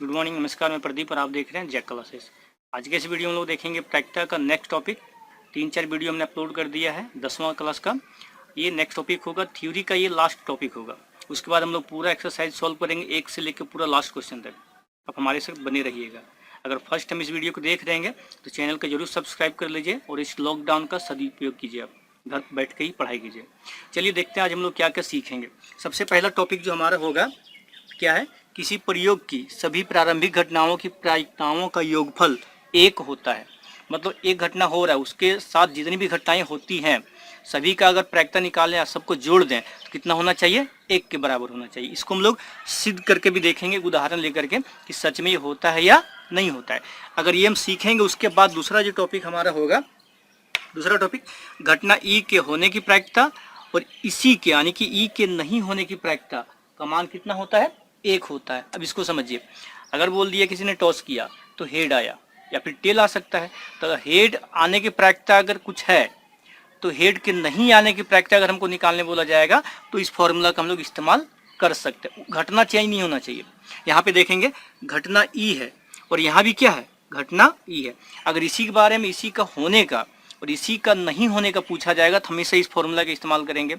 Good morning, नमस्कार। मैं प्रदीप और आप देख रहे हैं जैक क्लासेस। आज के इस वीडियो में लोग देखेंगे प्रैक्टिकल का नेक्स्ट टॉपिक। 3-4 वीडियो हमने अपलोड कर दिया है 10वां क्लास का। ये नेक्स्ट टॉपिक होगा, थ्योरी का ये लास्ट टॉपिक होगा। उसके बाद हम लोग पूरा एक्सरसाइज सॉल्व करेंगे, एक से लेकर पूरा लास्ट क्वेश्चन तक। आप हमारे साथ बने रहिएगा। अगर फर्स्ट टाइम इस वीडियो को देख रहे हैं तो चैनल को जरूर सब्सक्राइब कर लीजिए और इस लॉकडाउन का सदुपयोग कीजिए। आप घर बैठ के ही पढ़ाई कीजिए। चलिए देखते हैं आज हम लोग क्या क्या सीखेंगे। सबसे पहला टॉपिक जो हमारा होगा क्या है, किसी प्रयोग की सभी प्रारंभिक घटनाओं की प्रायिकताओं का योगफल एक होता है। मतलब एक घटना हो रहा है, उसके साथ जितनी भी घटनाएं होती हैं सभी का अगर प्रायिकता निकालें या सबको जोड़ दें तो कितना होना चाहिए, एक के बराबर होना चाहिए। इसको हम लोग सिद्ध करके भी देखेंगे, उदाहरण लेकर के कि सच में ये होता है या नहीं होता है। अगर ये हम सीखेंगे उसके बाद दूसरा जो टॉपिक हमारा होगा, दूसरा टॉपिक घटना ई के होने की प्रायिकता और इसी के यानी कि ई के नहीं होने की प्रायिकता का मान कितना होता है, एक होता है। अब इसको समझिए, अगर बोल दिया किसी ने टॉस किया तो हेड आया या फिर टेल आ सकता है, तो हेड आने की प्रायिकता अगर कुछ है तो हेड के नहीं आने की प्रायिकता अगर हमको निकालने बोला जाएगा तो इस फॉर्मूला का हम लोग इस्तेमाल कर सकते हैं। घटना चेंज नहीं होना चाहिए। यहाँ पे देखेंगे घटना ई है और यहाँ भी क्या है, घटना ई है। अगर इसी के बारे में, इसी का होने का और इसी का नहीं होने का पूछा जाएगा तो हमेशा इस फॉर्मूला का इस्तेमाल करेंगे।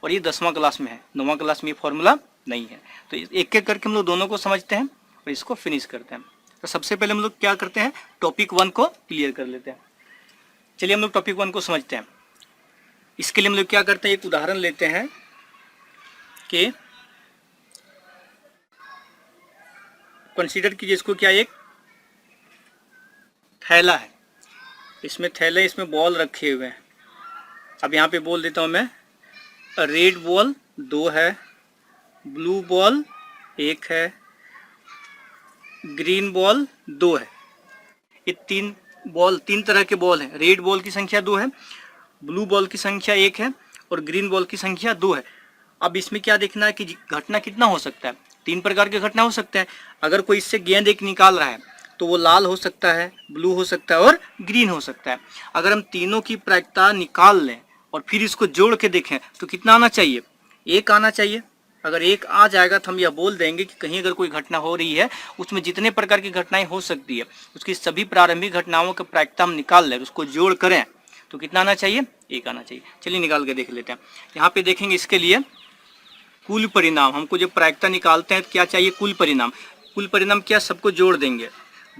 और ये 10वां क्लास में है, 9वां क्लास में ये फॉर्मूला नहीं है। तो एक एक करके हम लोग दोनों को समझते हैं और इसको फिनिश करते हैं। तो सबसे पहले हम लोग क्या करते हैं, टॉपिक 1 को क्लियर कर लेते हैं। चलिए हम लोग टॉपिक 1 को समझते हैं। इसके लिए हम लोग क्या करते हैं, एक उदाहरण लेते हैं कि कंसीडर कीजिए इसको, क्या एक थैला है, इसमें थैले, इसमें बॉल रखे हुए हैं। अब यहाँ पे बोल देता हूँ मैं, रेड बॉल 2 है, ब्लू बॉल 1 है, ग्रीन बॉल 2 है। ये तीन तरह के बॉल हैं। रेड बॉल की संख्या 2 है, ब्लू बॉल की संख्या 1 है और ग्रीन बॉल की संख्या 2 है। अब इसमें क्या देखना है कि घटना कितना हो सकता है, 3 प्रकार की घटना हो सकता है। अगर कोई इससे गेंद एक निकाल रहा है तो वो लाल हो सकता है, ब्लू हो सकता है और ग्रीन हो सकता है। अगर हम तीनों की प्रायिकता निकाल लें और फिर इसको जोड़ के देखें तो कितना आना चाहिए, 1 आना चाहिए। अगर 1 आ जाएगा तो हम यह बोल देंगे कि कहीं अगर कोई घटना हो रही है उसमें जितने प्रकार की घटनाएं हो सकती है उसकी सभी प्रारंभिक घटनाओं का प्रायिकता हम निकाल लें, उसको जोड़ करें तो कितना आना चाहिए, 1 आना चाहिए। चलिए निकाल के देख लेते हैं। यहाँ पे देखेंगे इसके लिए कुल परिणाम, हमको जब प्रायिकता निकालते हैं तो क्या चाहिए, कुल परिणाम। कुल परिणाम क्या, सबको जोड़ देंगे,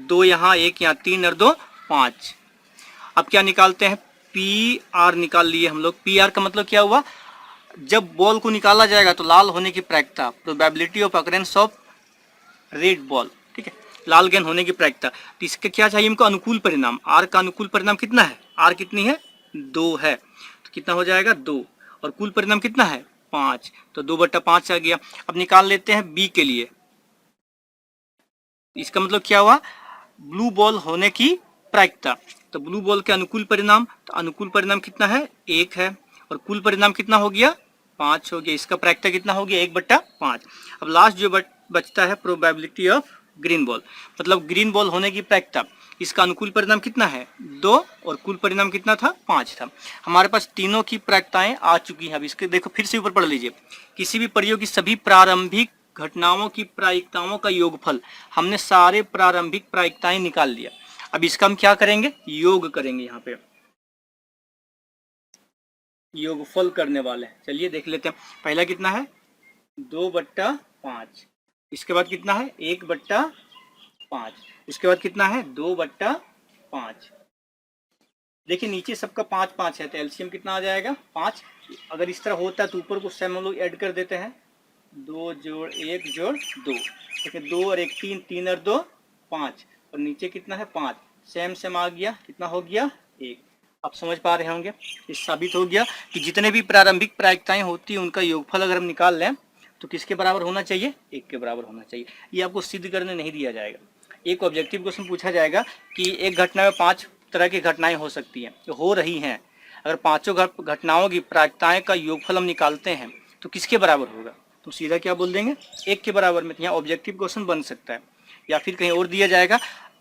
2 यहाँ, 1 यहाँ, 3 और 2 5। अब क्या निकालते हैं, पी आर निकाल लिए हम लोग। पी आर का मतलब क्या हुआ, जब बॉल को निकाला जाएगा तो लाल होने की प्रायिकता, probability of occurrence of red ball, ठीक है, लाल गेंद होने की प्रायिकता। तो इसका क्या चाहिए हमको, अनुकूल परिणाम। आर का अनुकूल परिणाम कितना है, आर कितनी है, 2 है, तो कितना हो जाएगा 2। और कुल परिणाम कितना है, 5, तो 2/5 आ गया। अब निकाल लेते हैं बी के लिए। इसका मतलब क्या हुआ, ब्लू बॉल होने की प्रायिकता। तो ब्लू बॉल के अनुकूल परिणाम, तो अनुकूल परिणाम कितना है, 1 है और कुल परिणाम कितना हो गया, 5 हो गया। इसका प्रायिकता कितना हो गया, 1/5। अब लास्ट जो बचता है प्रोबेबिलिटी ऑफ ग्रीन बॉल, मतलब ग्रीन बॉल होने की प्रायिकता। इसका अनुकूल परिणाम कितना है, 2 और कुल परिणाम कितना था, 5 था। हमारे पास तीनों की प्रायिकताएं आ चुकी हैं। अब इसके देखो फिर से ऊपर पढ़ लीजिए, किसी भी प्रयोग की सभी प्रारंभिक घटनाओं की प्रायिकताओं का योगफल। हमने सारे प्रारंभिक प्रायिकताएं निकाल लिया। अब इसका हम क्या करेंगे, योग करेंगे। यहाँ पे योगफल करने वाले हैं। चलिए देख लेते हैं। पहला कितना है, 2/5। इसके बाद कितना है, 1/5। उसके बाद कितना है, 2/5। देखिए नीचे सबका 5-5 है तो एलसीएम कितना आ जाएगा, 5। अगर इस तरह होता है तो ऊपर को सेम हम लोग ऐड कर देते हैं, 2 जोड़ 1 जोड़ 2। देखिए 2 और 1 3, 3 और 2 5 और नीचे कितना है, 5। सेम आ गया, कितना हो गया, 1। आप समझ पा रहे होंगे, इस साबित हो गया कि जितने भी प्रारंभिक प्रायिकताएं होती हैं उनका योगफल अगर हम निकाल लें तो किसके बराबर होना चाहिए, 1 के बराबर होना चाहिए। ये आपको सिद्ध करने नहीं दिया जाएगा। एक ऑब्जेक्टिव क्वेश्चन पूछा जाएगा कि एक घटना में 5 तरह की घटनाएं हो सकती हैं, जो हो रही हैं। अगर पांचों घटनाओं की प्रायिकताएं का योगफल हम निकालते हैं तो किसके बराबर होगा, तो सीधा क्या बोल देंगे, 1 के बराबर में। यहाँ ऑब्जेक्टिव क्वेश्चन बन सकता है या फिर कहीं और दिया जाएगा।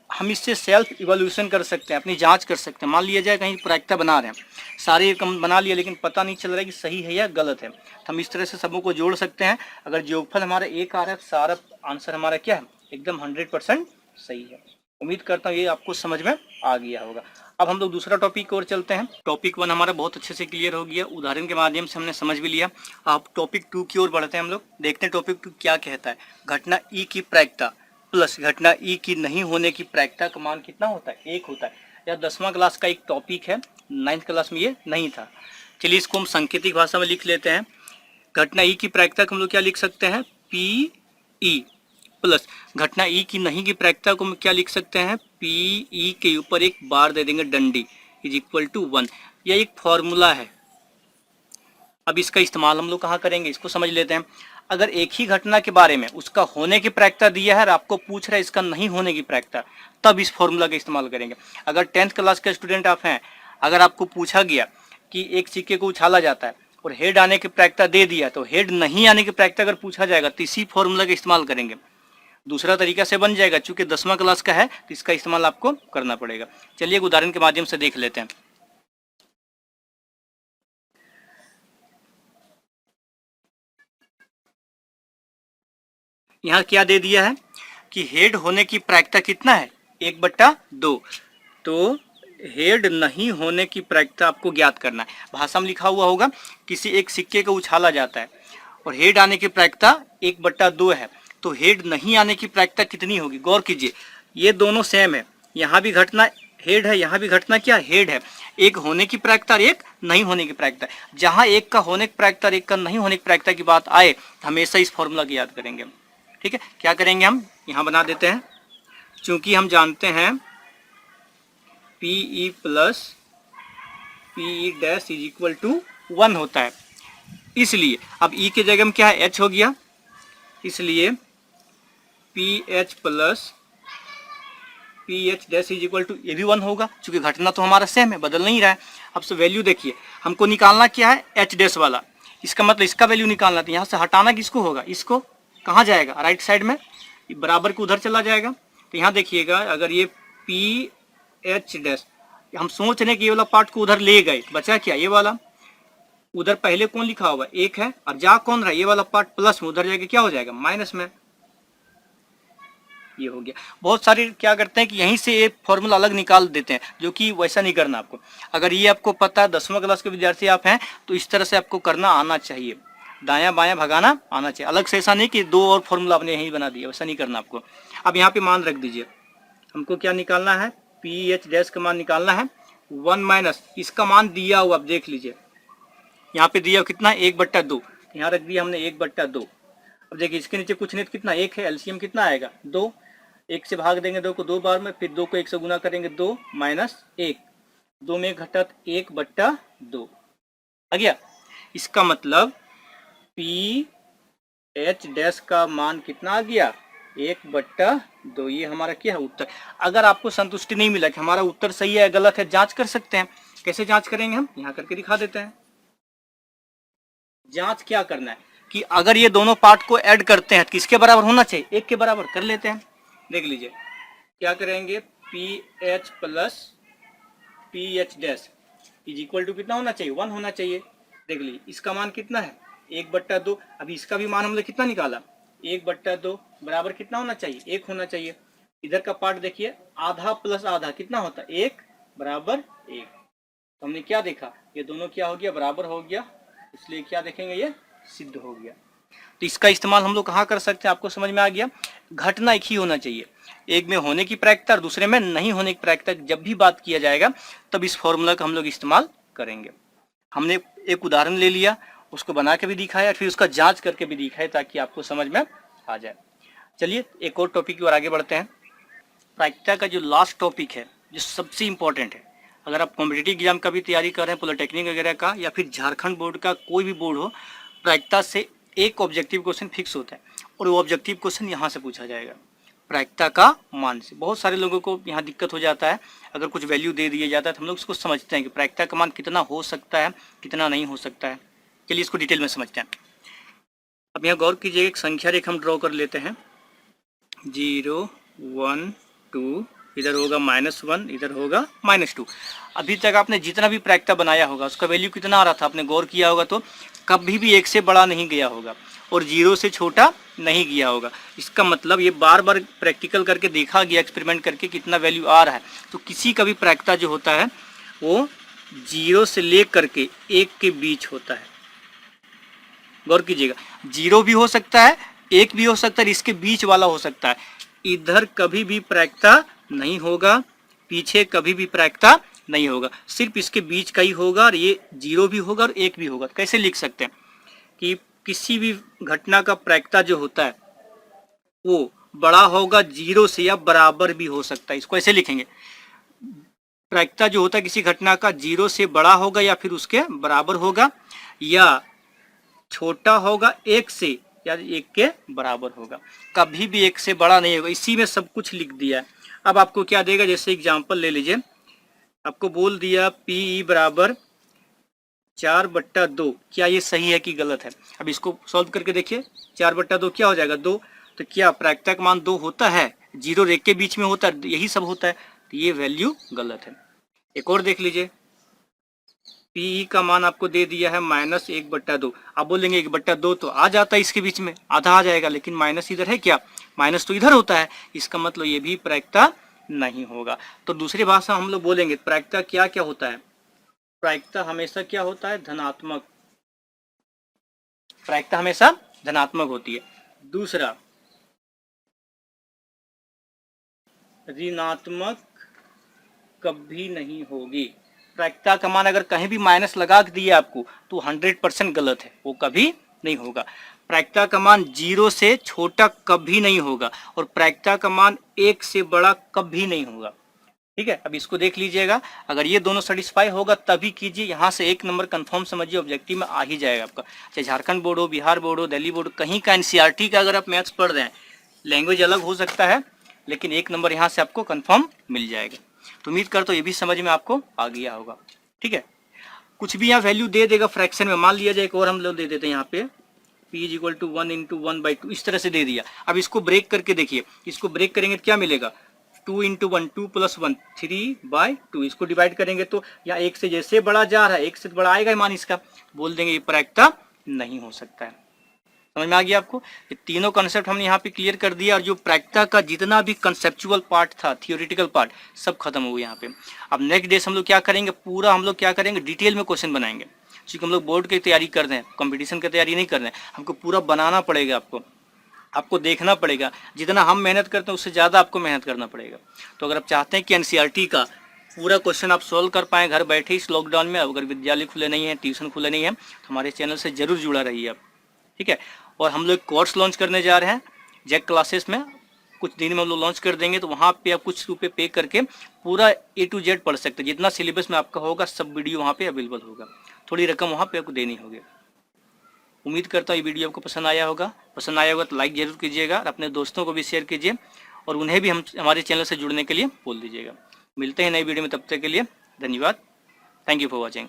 हम इससे सेल्फ इवोल्यूशन कर सकते हैं, अपनी जांच कर सकते हैं। मान लिया जाए कहीं प्रायिकता बना रहे हैं, सारे रकम बना लिया लेकिन पता नहीं चल रहा है कि सही है या गलत है, तो हम इस तरह से सबों को जोड़ सकते हैं। अगर योगफल हमारा 1 आ रहा है तो सारा आंसर हमारा क्या है, एकदम 100% सही है। उम्मीद करता हूँ ये आपको समझ में आ गया होगा। अब हम लोग दूसरा टॉपिक की ओर चलते हैं। टॉपिक 1 हमारा बहुत अच्छे से क्लियर हो गया, उदाहरण के माध्यम से हमने समझ भी लिया। अब टॉपिक 2 की ओर बढ़ते हैं हम लोग, देखते हैं टॉपिक 2 क्या कहता है। घटना ई की प्रायिकता प्लस घटना ई की नहीं होने की प्रायिकता का मान कितना होता है? 1 होता है। यह 10वां क्लास का एक टॉपिक है, 9th क्लास में ये नहीं था। चलिए इसको हम सांकेतिक भाषा में लिख लेते हैं। घटना ई की प्रायिकता को हम लोग क्या लिख सकते हैं? पी ई प्लस घटना ई की नहीं की प्रायिकता को हम क्या लिख सकते हैं? पी ई के ऊपर एक बार दे देंगे डंडी इज इक्वल टू 1। यह एक फॉर्मूला है। अब इसका इस्तेमाल हम लोग कहाँ करेंगे, इसको समझ लेते हैं। अगर एक ही घटना के बारे में उसका होने की प्रायिकता दिया है और आपको पूछ रहा है इसका नहीं होने की प्रायिकता, तब इस फॉर्मूला का इस्तेमाल करेंगे। अगर 10th क्लास के स्टूडेंट आप हैं, अगर आपको पूछा गया कि एक सिक्के को उछाला जाता है और हेड आने की प्रायिकता दे दिया, तो हेड नहीं आने की प्रायिकता अगर पूछा जाएगा तो इसी फॉर्मूला का इस्तेमाल करेंगे। दूसरा तरीका से बन जाएगा, चूंकि 10वां क्लास का है तो इसका इस्तेमाल आपको करना पड़ेगा। चलिए एक उदाहरण के माध्यम से देख लेते हैं। यहाँ क्या दे दिया है कि हेड होने की प्रायिकता कितना है? 1/2। तो हेड नहीं होने की प्रायिकता आपको ज्ञात करना है। भाषा में लिखा हुआ होगा किसी एक सिक्के को उछाला जाता है और हेड आने की प्रायिकता 1/2 है, तो हेड नहीं आने की प्रायिकता कितनी होगी? गौर कीजिए, ये दोनों सेम है। यहाँ भी घटना हेड है, यहाँ भी घटना क्या? हेड है। एक होने की प्रायिकता और एक नहीं होने की प्रायिकता। जहाँ एक का होने की प्रायिकता और एक का नहीं होने की प्रायिकता की बात आए तो हमेशा इस फॉर्मूला की याद करेंगे। ठीक है, क्या करेंगे हम? यहाँ बना देते हैं। चूंकि हम जानते हैं P E plus P E dash is equal to 1 होता है, इसलिए अब ई के जगह में क्या है? एच हो गया, इसलिए P H plus P H dash is equal to, ये भी 1 होगा, चूंकि घटना तो हमारा सेम है, बदल नहीं रहा है। अब से वैल्यू देखिए, हमको निकालना क्या है? एच डैश वाला। इसका मतलब इसका वैल्यू निकालना, तो यहाँ से हटाना किसको होगा? इसको। कहाँ जाएगा? राइट साइड में, बराबर को उधर चला जाएगा। तो यहाँ देखिएगा, अगर ये पी एच डैश, हम सोच रहे हैं कि ये वाला पार्ट को उधर ले गए, बचा क्या? ये वाला। उधर पहले कौन लिखा हुआ? 1 है, और जा कौन रहा? ये वाला पार्ट प्लस में, उधर जाके क्या हो जाएगा? माइनस में। ये हो गया। बहुत सारे क्या करते हैं कि यहीं से एक फॉर्मूला अलग निकाल देते हैं, जो कि वैसा नहीं करना आपको। अगर ये आपको पता है, 10वां क्लास के विद्यार्थी आप हैं, तो इस तरह से आपको करना आना चाहिए। दायां बायां भगाना आना चाहिए। अलग से ऐसा नहीं कि 2 और फॉर्मूला आपने यहीं बना दिया, वैसा नहीं करना आपको। अब यहाँ पे मान रख दीजिए, हमको क्या निकालना है? पी एच डैश का मान निकालना है 1 माइनस इसका मान दिया हुआ, आप देख लीजिए यहाँ पे दिया कितना? 1/2। यहाँ रख दिया हमने 1/2। अब देखिए इसके नीचे कुछ नहीं तो कितना? 1 है, एलसीएम कितना आएगा? 2। 1 से भाग देंगे 2 को 2 बार में, फिर 2 को 1 से गुना करेंगे, 2 माइनस 1, 2 में घटा 1/2 आ गया। इसका मतलब पी एच डैश का मान कितना आ गया? 1/2। ये हमारा क्या है? उत्तर। अगर आपको संतुष्टि नहीं मिला कि हमारा उत्तर सही है गलत है, जांच कर सकते हैं। कैसे जांच करेंगे? हम यहाँ करके दिखा देते हैं। जांच क्या करना है कि अगर ये दोनों पार्ट को ऐड करते हैं तो किसके बराबर होना चाहिए? 1 के बराबर। कर लेते हैं, देख लीजिए क्या करेंगे। P H plus P H dash is equal to कितना होना चाहिए? 1 होना चाहिए। देख लीजिए इसका मान कितना है? 1/2। अभी इसका भी मान हमने कितना निकाला? 1/2 बराबर कितना होना चाहिए? 1 होना चाहिए। इधर का पार्ट देखिए, आधा प्लस आधा कितना होता है? 1 बराबर 1। तो हमने क्या देखा? ये दोनों क्या हो गया? बराबर हो गया, इसलिए क्या देखेंगे? ये सिद्ध हो गया। तो इसका इस्तेमाल हम लोग कहाँ कर सकते हैं? आपको समझ में आ गया। घटना एक ही होना चाहिए, एक में होने की प्रायिकता और दूसरे में नहीं होने की प्रायिकता। जब भी बात किया जाएगा तब इस फॉर्मूला का हम लोग इस्तेमाल करेंगे। हमने एक उदाहरण ले लिया, उसको बना के भी दिखाया, फिर उसका जांच करके भी दिखाया, ताकि आपको समझ में आ जाए। चलिए एक और टॉपिक की ओर आगे बढ़ते हैं। प्रायिकता का जो लास्ट टॉपिक है, जो सबसे इम्पोर्टेंट है, अगर आप कॉम्पिटिटिव एग्जाम का भी तैयारी कर रहे हैं, पॉलिटेक्निक वगैरह का, या फिर झारखंड बोर्ड का कोई भी बोर्ड हो, प्रायिकता से एक ऑब्जेक्टिव क्वेश्चन फिक्स होता है, और वो ऑब्जेक्टिव क्वेश्चन यहाँ से पूछा जाएगा, प्रायिकता का मान से। बहुत सारे लोगों को यहाँ दिक्कत हो जाता है, अगर कुछ वैल्यू दे दिया जाता है तो हम लोग उसको समझते हैं कि प्रायिकता का मान कितना हो सकता है, कितना नहीं हो सकता है। चलिए इसको डिटेल में समझते हैं। अब यहाँ गौर कीजिए, एक संख्या रेखा हम ड्रॉ कर लेते हैं। 0 1 2, इधर होगा -1, इधर होगा -2। अभी तक आपने जितना भी प्रायिकता बनाया होगा उसका वैल्यू कितना आ रहा था? आपने गौर किया होगा तो कभी भी 1 से बड़ा नहीं गया होगा, और 0 से छोटा नहीं गया होगा। इसका मतलब ये बार बार प्रैक्टिकल करके देखा गया, एक्सपेरिमेंट करके कितना वैल्यू आ रहा है। तो किसी का भी प्रायिकता जो होता है वो 0 से ले करके 1 के बीच होता है। गौर कीजिएगा, 0 भी हो सकता है, 1 भी हो सकता है, इसके बीच वाला हो सकता है। इधर कभी भी प्रायिकता नहीं होगा, पीछे कभी भी प्रायिकता नहीं होगा, सिर्फ इसके बीच का ही होगा। और ये 0 भी होगा और 1 भी होगा। कैसे लिख सकते हैं कि किसी भी घटना का प्रायिकता जो होता है वो बड़ा होगा 0 से या बराबर भी हो सकता है। इसको ऐसे लिखेंगे, प्रायिकता जो होता है किसी घटना का 0 से बड़ा होगा या फिर उसके बराबर होगा, या छोटा होगा 1 से या 1 के बराबर होगा, कभी भी 1 से बड़ा नहीं होगा। इसी में सब कुछ लिख दिया है। अब आपको क्या देगा, जैसे एग्जांपल ले लीजिए, आपको बोल दिया PE बराबर 4/2। क्या ये सही है कि गलत है? अब इसको सॉल्व करके देखिए, 4/2 क्या हो जाएगा, 2। तो क्या प्रायिकता का मान 2 होता है? 0 और 1 के बीच में होता है, यही सब होता है। तो ये वैल्यू गलत है। एक और देख लीजिए, PE का मान आपको दे दिया है -1/2। आप बोलेंगे 1/2 तो आ जाता है इसके बीच में, आधा आ जाएगा, लेकिन माइनस इधर है क्या? माइनस तो इधर होता है, इसका मतलब ये भी प्रायिकता नहीं होगा। तो दूसरी भाषा हम लोग बोलेंगे प्रायिकता क्या क्या होता है? प्रायिकता हमेशा क्या होता है? धनात्मक। प्रायिकता हमेशा धनात्मक होती है। दूसरा, ऋणात्मक कभी नहीं होगी। प्रायिकता का मान अगर कहीं भी माइनस लगा दिया आपको तो 100% गलत है, वो कभी नहीं होगा। प्रायिकता का मान 0 से छोटा कभी नहीं होगा और प्रायिकता का मान 1 से बड़ा कभी नहीं होगा। ठीक है, अब इसको देख लीजिएगा, अगर ये दोनों सेटिस्फाई होगा तभी कीजिए। यहाँ से 1 नंबर कंफर्म समझिए, ऑब्जेक्टिव में आ ही जाएगा आपका। चाहे झारखंड बोर्ड हो, बिहार बोर्ड हो, दिल्ली बोर्ड, कहीं का NCERT का अगर आप मैथ्स पढ़ रहे हैं, लैंग्वेज अलग हो सकता है, लेकिन 1 नंबर यहाँ से आपको कंफर्म मिल जाएगा। तो उम्मीद करता हूँ ये भी समझ में आपको आ गया होगा। ठीक है, कुछ भी यहाँ वैल्यू दे देगा फ्रैक्शन में, मान लिया जाए एक और हम लोग दे देते हैं यहाँ पे P = 1 × 1/2, इस तरह से दे दिया। अब इसको ब्रेक करके देखिए, इसको ब्रेक करेंगे तो क्या मिलेगा? 2 × 1, 2 + 1, 3/2। इसको डिवाइड करेंगे तो यहाँ 1 से जैसे बड़ा जा रहा है, 1 से बड़ा आएगा मान इसका, बोल देंगे ये प्रायिकता नहीं हो सकता है। समझ में आ गया आपको? ये तीनों कॉन्सेप्ट हमने यहाँ पे क्लियर कर दिया, और जो प्रायिकता का जितना भी कंसेप्चुअल पार्ट था, थियोरिटिकल पार्ट, सब खत्म हो गया यहाँ पे। अब नेक्स्ट डे हम लोग क्या करेंगे, पूरा हम लोग क्या करेंगे, डिटेल में क्वेश्चन बनाएंगे। क्योंकि हम लोग बोर्ड की तैयारी कर रहे हैं, कंपटीशन की तैयारी नहीं कर रहे हैं, हमको पूरा बनाना पड़ेगा। आपको देखना पड़ेगा, जितना हम मेहनत करते हैं उससे ज़्यादा आपको मेहनत करना पड़ेगा। तो अगर आप चाहते हैं कि NCERT का पूरा क्वेश्चन आप सॉल्व कर पाएँ घर बैठे इस लॉकडाउन में, अगर विद्यालय खुले नहीं है, ट्यूशन खुले नहीं है, तो हमारे चैनल से जरूर जुड़ा रहिए आप। ठीक है, और हम लोग कोर्स लॉन्च करने जा रहे हैं जैक क्लासेस में, कुछ दिन में हम लोग लॉन्च कर देंगे। तो वहाँ पे आप कुछ रुपये पे करके पूरा A to Z पढ़ सकते हैं। जितना सिलेबस में आपका होगा सब वीडियो वहाँ पे अवेलेबल होगा, थोड़ी रकम वहाँ पे आपको देनी होगी। उम्मीद करता हूँ ये वीडियो आपको पसंद आया होगा। पसंद आया होगा तो लाइक जरूर कीजिएगा, और अपने दोस्तों को भी शेयर कीजिए, और उन्हें भी हमारे चैनल से जुड़ने के लिए बोल दीजिएगा। मिलते हैं नई वीडियो में, तब तक के लिए धन्यवाद। Thank you for watching.